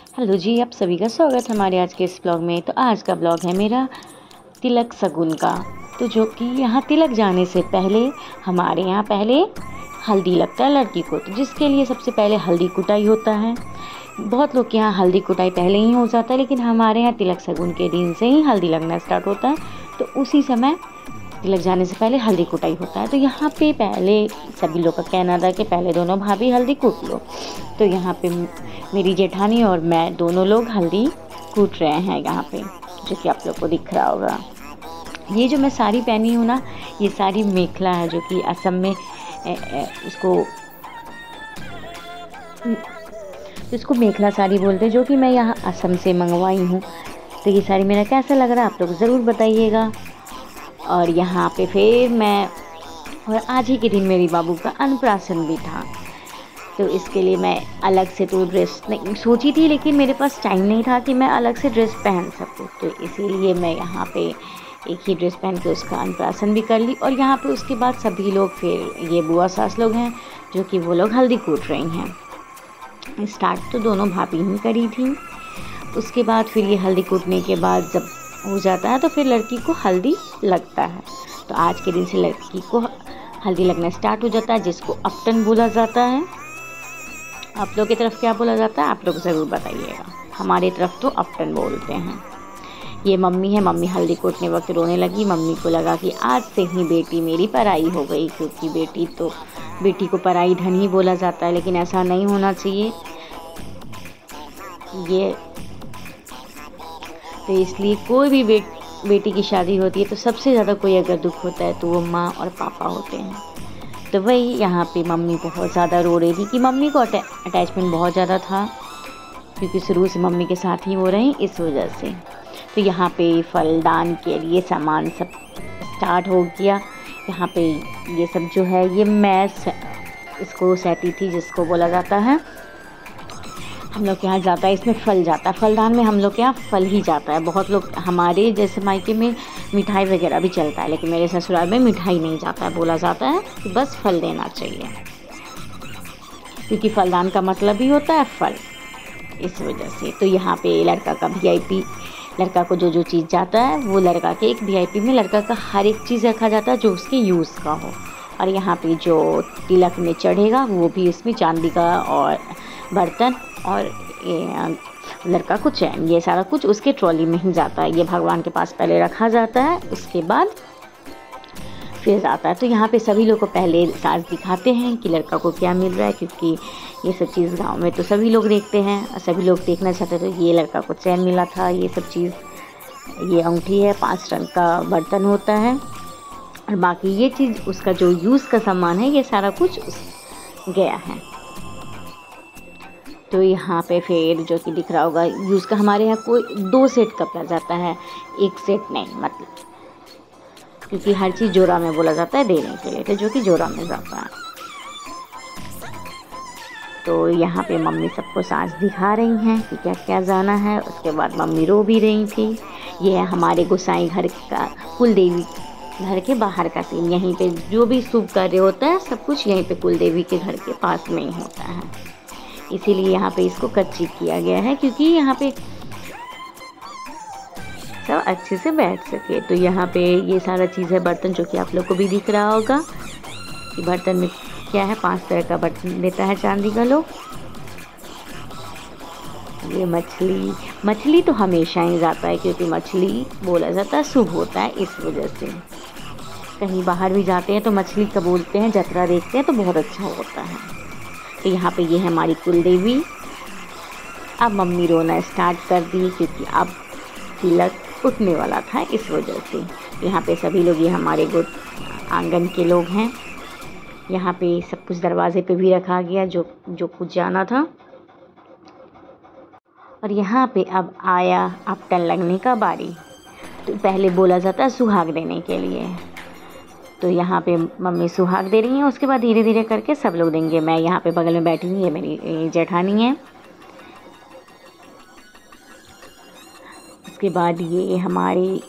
Hello जी, आप सभी का स्वागत है हमारे आज के इस ब्लॉग में। तो आज का ब्लॉग है मेरा तिलक शगुन का। तो जो कि यहाँ तिलक जाने से पहले हमारे यहाँ पहले हल्दी लगता है लड़की को, तो जिसके लिए सबसे पहले हल्दी कुटाई होता है। बहुत लोग के यहाँ हल्दी कुटाई पहले ही हो जाता है, लेकिन हमारे यहाँ तिलक शगुन के दिन से ही हल्दी लगना स्टार्ट होता है। तो उसी समय तिलक जाने से पहले हल्दी कुटाई होता है। तो यहाँ पे पहले सभी लोग का कहना था कि पहले दोनों भाभी हल्दी कूट लो। तो यहाँ पे मेरी जेठानी और मैं दोनों लोग हल्दी कूट रहे हैं यहाँ पे, जो कि आप लोग को दिख रहा होगा। ये जो मैं साड़ी पहनी हूँ ना, ये साड़ी मेखला है, जो कि असम में इसको मेखला साड़ी बोलते हैं, जो कि मैं यहाँ असम से मंगवाई हूँ। तो ये साड़ी मेरा कैसा लग रहा है आप लोग ज़रूर बताइएगा। और यहाँ पे फिर मैं, और आज ही के दिन मेरी बाबू का अन्नप्राशन भी था, तो इसके लिए मैं अलग से तो ड्रेस नहीं सोची थी, लेकिन मेरे पास टाइम नहीं था कि मैं अलग से ड्रेस पहन सकूँ। तो इसीलिए मैं यहाँ पे एक ही ड्रेस पहन के उसका अन्नप्राशन भी कर ली। और यहाँ पे उसके बाद सभी लोग, फिर ये बुआ सास लोग हैं जो कि वो लोग हल्दी कूट रही हैं। स्टार्ट तो दोनों भाभी ही करी थी। उसके बाद फिर ये हल्दी कूटने के बाद जब हो जाता है तो फिर लड़की को हल्दी लगता है। तो आज के दिन से लड़की को हल्दी लगना स्टार्ट हो जाता है, जिसको अपटन बोला जाता है। आप लोग की तरफ क्या बोला जाता है आप लोग ज़रूर बताइएगा। हमारे तरफ तो अपटन बोलते हैं। ये मम्मी है, मम्मी हल्दी कूटने वक्त रोने लगी। मम्मी को लगा कि आज से ही बेटी मेरी पराई हो गई, क्योंकि बेटी को पराई धन ही बोला जाता है, लेकिन ऐसा नहीं होना चाहिए। तो इसलिए कोई भी बेटी की शादी होती है तो सबसे ज़्यादा कोई अगर दुख होता है तो वो माँ और पापा होते हैं। तो वही यहाँ पे मम्मी बहुत ज़्यादा रो रही थी कि मम्मी को अटैचमेंट बहुत ज़्यादा था, क्योंकि शुरू से मम्मी के साथ ही वो रही, इस वजह से। तो यहाँ पे फलदान के लिए सामान सब स्टार्ट हो गया। यहाँ पे ये सब जो है ये मैं इसको सैती थी, जिसको बोला जाता है, हम लोग के यहाँ जाता है, इसमें फल जाता है। फलदान में हम लोग के यहाँ फल ही जाता है। बहुत लोग हमारे जैसे मायके में मिठाई वगैरह भी चलता है, लेकिन मेरे ससुराल में मिठाई नहीं जाता है। बोला जाता है कि बस फल देना चाहिए, क्योंकि फलदान का मतलब ही होता है फल, इस वजह से। तो यहाँ पे लड़का का VIP, लड़का को जो जो चीज़ जाता है वो लड़का के एक VIP में लड़का का हर एक चीज़ रखा जाता है जो उसके यूज़ का हो। और यहाँ पे जो तिलक में चढ़ेगा वो भी इसमें चांदी का और बर्तन और लड़का को चैन, ये सारा कुछ उसके ट्रॉली में ही जाता है। ये भगवान के पास पहले रखा जाता है, उसके बाद फिर जाता है। तो यहाँ पे सभी लोग को पहले साज दिखाते हैं कि लड़का को क्या मिल रहा है, क्योंकि ये सब चीज़ गांव में तो सभी लोग देखते हैं और सभी लोग देखना चाहते हैं। तो ये लड़का को चैन मिला था, ये सब चीज़, ये अंगूठी है, 5 रंग का बर्तन होता है, और बाकी ये चीज़ उसका जो यूज़ का सामान है ये सारा कुछ गया है। तो यहाँ पे फिर जो कि दिख रहा होगा यूज़ का, हमारे यहाँ कोई 2 सेट कपड़ा जाता है, 1 सेट नहीं, मतलब क्योंकि हर चीज़ जोड़ा में बोला जाता है देने के लिए, तो जो कि जोड़ा में जाता है। तो यहाँ पे मम्मी सबको साज दिखा रही हैं कि क्या क्या जाना है। उसके बाद मम्मी रो भी रही थी। ये है हमारे गोसाई घर का, कुल देवी घर के बाहर का सीन। यहीं पे जो भी शुभ कार्य होता है सब कुछ यहीं पे कुल देवी के घर के पास में ही होता है, इसीलिए यहाँ पे इसको कच्ची किया गया है, क्योंकि यहाँ पे सब अच्छे से बैठ सके। तो यहाँ पे ये सारा चीज़ है, बर्तन, जो कि आप लोग को भी दिख रहा होगा कि बर्तन में क्या है। 5 तरह का बर्तन देता है चांदी का लोग। ये मछली तो हमेशा ही जाता है, क्योंकि मछली बोला जाता है शुभ होता है, इस वजह से। कहीं बाहर भी जाते हैं तो मछली का बोलते हैं, जतरा देखते हैं तो बहुत अच्छा होता है। तो यहाँ पे ये है हमारी कुल देवी। अब मम्मी रोना स्टार्ट कर दी, क्योंकि अब तिलक उठने वाला था, इस वजह से। यहाँ पे सभी लोग, ये हमारे आंगन के लोग हैं। यहाँ पे सब कुछ दरवाजे पे भी रखा गया जो कुछ जाना था। और यहाँ पे अब आया अपटन लगने का बारी। तो पहले बोला जाता है सुहाग देने के लिए, तो यहाँ पे मम्मी सुहाग दे रही हैं। उसके बाद धीरे धीरे करके सब लोग देंगे। मैं यहाँ पे बगल में बैठी हूँ, ये मेरी जेठानी है। उसके बाद ये हमारी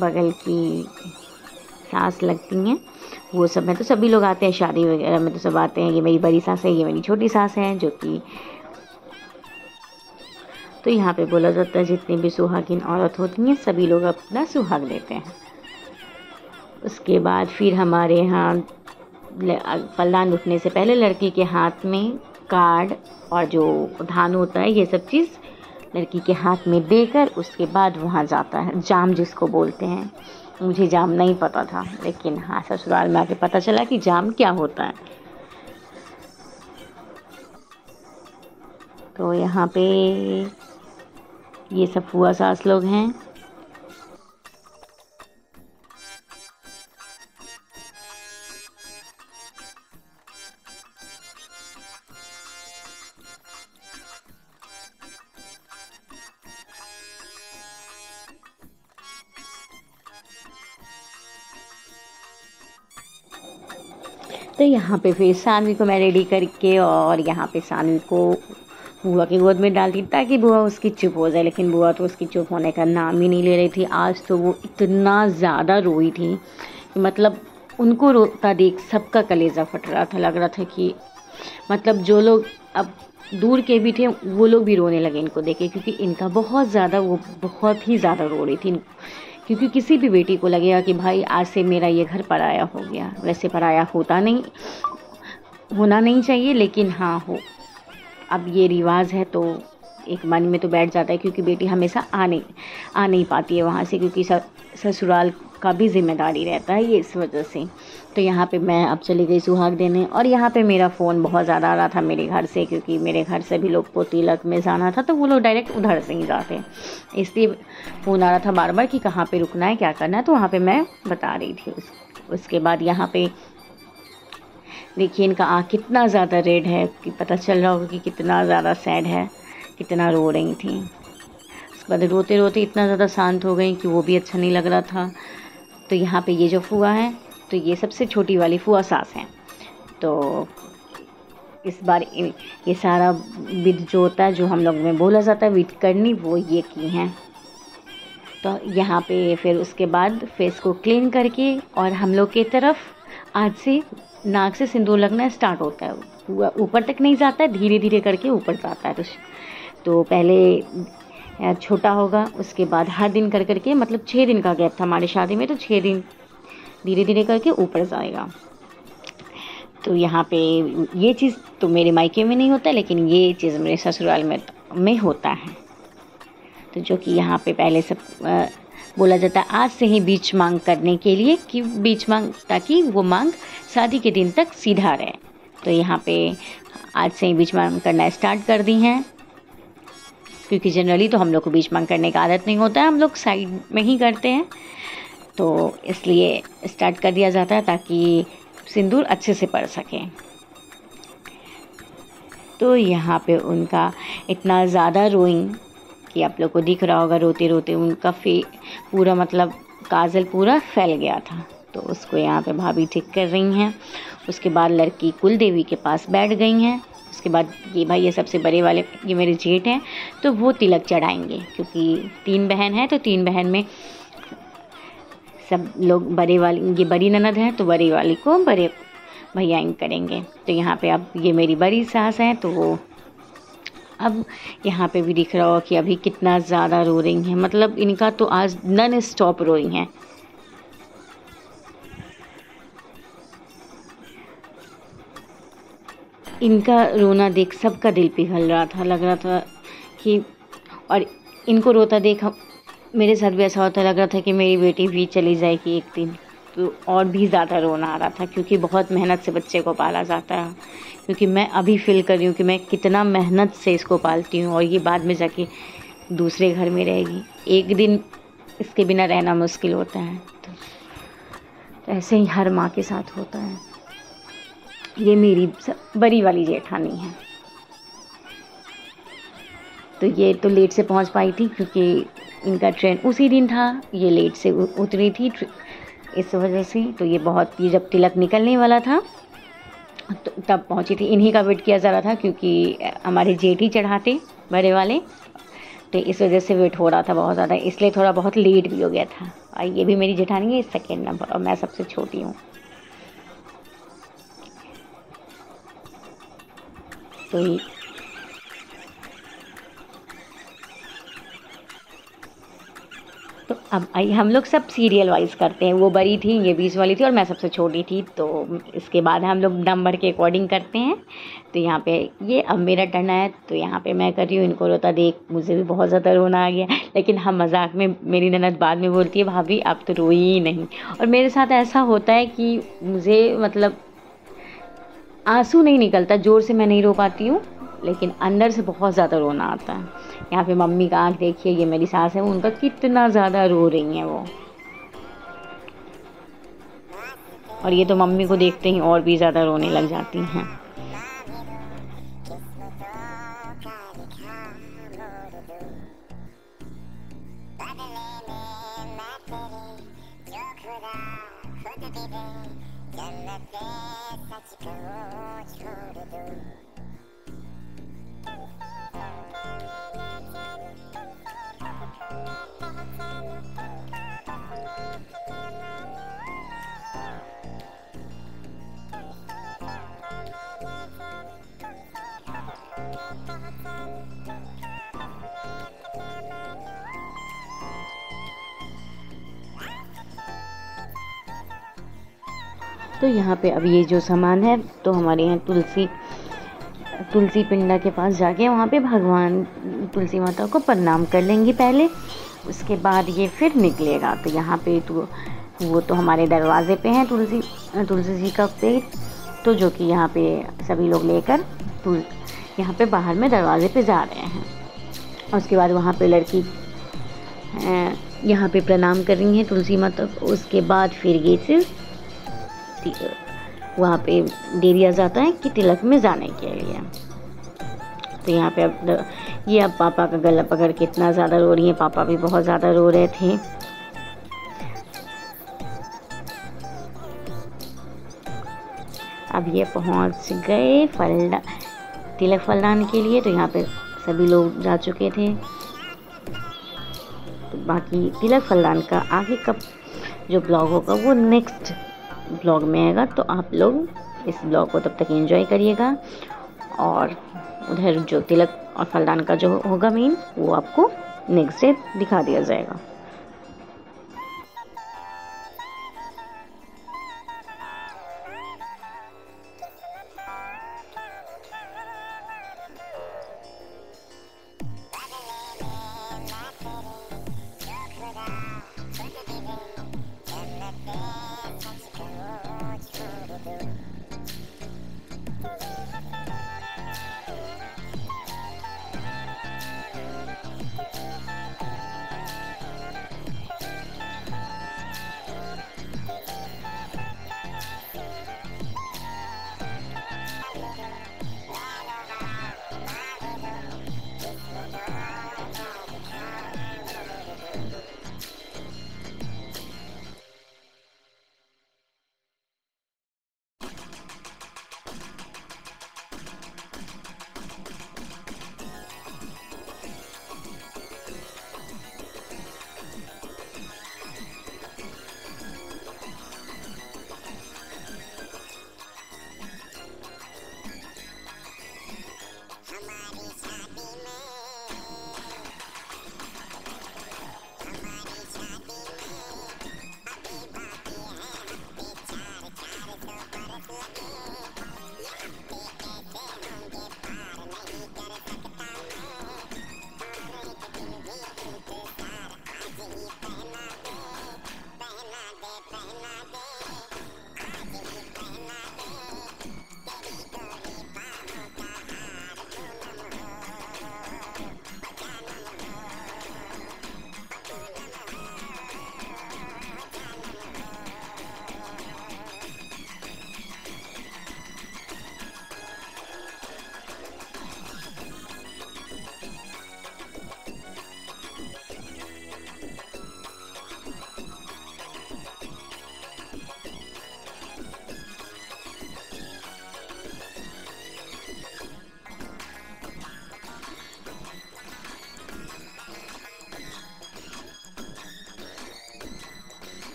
बगल की सास लगती हैं, वो सब में तो सभी लोग आते हैं, शादी वगैरह में तो सब आते हैं। ये मेरी बड़ी सास है, ये मेरी छोटी सास है, जो कि तो यहाँ पे बोला जाता है जितनी भी सुहागिन औरत होती हैं सभी लोग अपना सुहाग देते हैं। उसके बाद फिर हमारे यहाँ पल्लान उठने से पहले लड़की के हाथ में कार्ड और जो धान होता है ये सब चीज़ लड़की के हाथ में देकर उसके बाद वहाँ जाता है, जाम जिसको बोलते हैं। मुझे जाम नहीं पता था, लेकिन हाँ ससुराल में आके पता चला कि जाम क्या होता है। तो यहाँ पे ये सब फुआ सास लोग हैं। तो यहाँ पे फिर सानवी को मैं रेडी करके और यहाँ पे सानवी को बुआ की गोद में डाल दी ताकि बुआ उसकी चुप हो जाए, लेकिन बुआ तो उसकी चुप होने का नाम ही नहीं ले रही थी। आज तो वो इतना ज़्यादा रोई थी कि मतलब उनको रोता देख सबका कलेजा फट रहा था। लग रहा था कि मतलब जो लोग अब दूर के भी थे वो लोग भी रोने लगे इनको देखे, क्योंकि इनका बहुत ही ज़्यादा रो रही थी। क्योंकि किसी भी बेटी को लगेगा कि भाई आज से मेरा ये घर पराया हो गया। वैसे पराया होना नहीं चाहिए, लेकिन हाँ हो, अब ये रिवाज है तो एक मन में तो बैठ जाता है, क्योंकि बेटी हमेशा आ नहीं पाती है वहाँ से, क्योंकि ससुराल का भी जिम्मेदारी रहता है ये, इस वजह से। तो यहाँ पे मैं अब चली गई सुहाग देने, और यहाँ पे मेरा फ़ोन बहुत ज़्यादा आ रहा था मेरे घर से, क्योंकि मेरे घर से भी लोग को तिलक में जाना था तो वो लोग डायरेक्ट उधर से ही जाते, इसलिए फ़ोन आ रहा था बार बार कि कहाँ पे रुकना है, क्या करना है। तो वहाँ पे मैं बता रही थी। उसके बाद यहाँ पे देखिए इनका आँख कितना ज़्यादा रेड है, कि पता चल रहा होगा कि कितना ज़्यादा सैड है, कितना रो रही थी। उसके बाद रोते रोते इतना ज़्यादा शांत हो गई कि वो भी अच्छा नहीं लग रहा था। तो यहाँ पे ये जो फुआ है, तो ये सबसे छोटी वाली फुआ सास हैं। तो इस बार ये सारा विध जो होता है, जो हम लोग में बोला जाता है विध करनी, वो ये की हैं। तो यहाँ पे फिर उसके बाद फेस को क्लीन करके, और हम लोग की तरफ आज से नाक से सिंदूर लगना स्टार्ट होता है। पूरा ऊपर तक नहीं जाता है, धीरे धीरे करके ऊपर जाता है। तो पहले छोटा होगा, उसके बाद हर दिन कर करके, मतलब 6 दिन का गैप था हमारी शादी में, तो 6 दिन धीरे धीरे करके ऊपर जाएगा। तो यहाँ पे ये चीज़ तो मेरे मायके में नहीं होता, लेकिन ये चीज़ मेरे ससुराल में होता है। तो जो कि यहाँ पे पहले सब बोला जाता है आज से ही बीच मांग करने के लिए, कि बीच मांग ताकि वो मांग शादी के दिन तक सीधा रहे। तो यहाँ पे आज से ही बीच मांग करना स्टार्ट कर दी हैं, क्योंकि जनरली तो हम लोग को बीच मांग करने का आदत नहीं होता है, हम लोग साइड में ही करते हैं, तो इसलिए स्टार्ट कर दिया जाता है ताकि सिंदूर अच्छे से पड़ सके। तो यहाँ पे उनका इतना ज़्यादा रोइंग कि आप लोग को दिख रहा होगा, रोते रोते उनका पूरा मतलब काजल पूरा फैल गया था। तो उसको यहाँ पे भाभी ठीक कर रही हैं। उसके बाद लड़की कुल देवी के पास बैठ गई हैं। उसके बाद ये भाई, ये सबसे बड़े वाले ये मेरे जेठ हैं, तो वो तिलक चढ़ाएंगे, क्योंकि 3 बहन हैं, तो 3 बहन में सब लोग बड़े वाली, ये बड़ी ननद है तो बड़ी वाली को बड़े भैया करेंगे। तो यहाँ पे अब ये मेरी बड़ी सास हैं, तो वो अब यहाँ पे भी दिख रहा हो कि अभी कितना ज़्यादा रो रही हैं, मतलब इनका तो आज नॉन स्टॉप रो रही हैं। इनका रोना देख सबका दिल पिघल रहा था, लग रहा था कि, और इनको रोता देख मेरे साथ भी ऐसा होता, लग रहा था कि मेरी बेटी भी चली जाएगी एक दिन, तो और भी ज़्यादा रोना आ रहा था, क्योंकि बहुत मेहनत से बच्चे को पाला जाता है। क्योंकि मैं अभी फील कर रही हूँ कि मैं कितना मेहनत से इसको पालती हूँ, और ये बाद में जाके दूसरे घर में रहेगी, एक दिन इसके बिना रहना मुश्किल होता है। तो ऐसे ही हर माँ के साथ होता है। ये मेरी बड़ी वाली जेठानी है। तो ये तो लेट से पहुँच पाई थी, क्योंकि इनका ट्रेन उसी दिन था, ये लेट से उतरी थी इस वजह से। तो ये जब तिलक निकलने वाला था तो तब पहुंची थी। इन्हीं का वेट किया जा रहा था, क्योंकि हमारे जेठ ही चढ़ाते बड़े वाले, तो इस वजह से वेट हो रहा था बहुत ज़्यादा, इसलिए थोड़ा बहुत लेट भी हो गया था। और ये भी मेरी जेठानी है, 2nd नंबर, और मैं सबसे छोटी हूँ। तो तो अब आई हम लोग सब सीरियल वाइज करते हैं, वो बड़ी थी, ये 20 वाली थी और मैं सबसे छोटी थी, तो इसके बाद हम लोग नंबर के अकॉर्डिंग करते हैं। तो यहाँ पे ये अब मेरा टर्न आया, तो यहाँ पे मैं कर रही हूँ, इनको रोता देख मुझे भी बहुत ज़्यादा रोना आ गया। लेकिन हम मजाक में, मेरी ननद बाद में बोलती है भाभी आप तो रोई ही नहीं। और मेरे साथ ऐसा होता है कि मुझे मतलब आंसू नहीं निकलता, ज़ोर से मैं नहीं रो पाती हूँ, लेकिन अंदर से बहुत ज़्यादा रोना आता है। यहाँ पे मम्मी का आँख देखिए, ये मेरी सास है, उनका कितना ज़्यादा रो रही हैं वो। और ये तो मम्मी को देखते ही और भी ज़्यादा रोने लग जाती हैं। तो यहाँ पे अब ये जो सामान है, तो हमारे यहाँ तुलसी पिंडा के पास जाके वहाँ पे भगवान तुलसी माता को प्रणाम कर लेंगी पहले, उसके बाद ये फिर निकलेगा। तो यहाँ पे तो वो तो हमारे दरवाजे पे हैं तुलसी जी का पेड़, तो जो कि यहाँ पे सभी लोग लेकर यहाँ पे बाहर में दरवाजे पे जा रहे हैं। और उसके बाद वहाँ पे लड़की यहाँ पे प्रणाम कर रही है तुलसी माता को। उसके बाद फिर गेट से वहाँ पे दे दिया जाता है कि तिलक में जाने के लिए। तो यहाँ पे अब पापा का गला पकड़ के इतना ज़्यादा रो रही है, पापा भी बहुत ज़्यादा रो रहे थे। अब ये पहुँच गए तिलक फलदान के लिए। तो यहाँ पे सभी लोग जा चुके थे। तो बाकी तिलक फलदान का आगे का जो ब्लॉग होगा वो नेक्स्ट ब्लॉग में आएगा, तो आप लोग इस ब्लॉग को तब तक एंजॉय करिएगा। और उधर जो तिलक और फलदान का जो होगा मेन, वो आपको नेक्स्ट डे दिखा दिया जाएगा।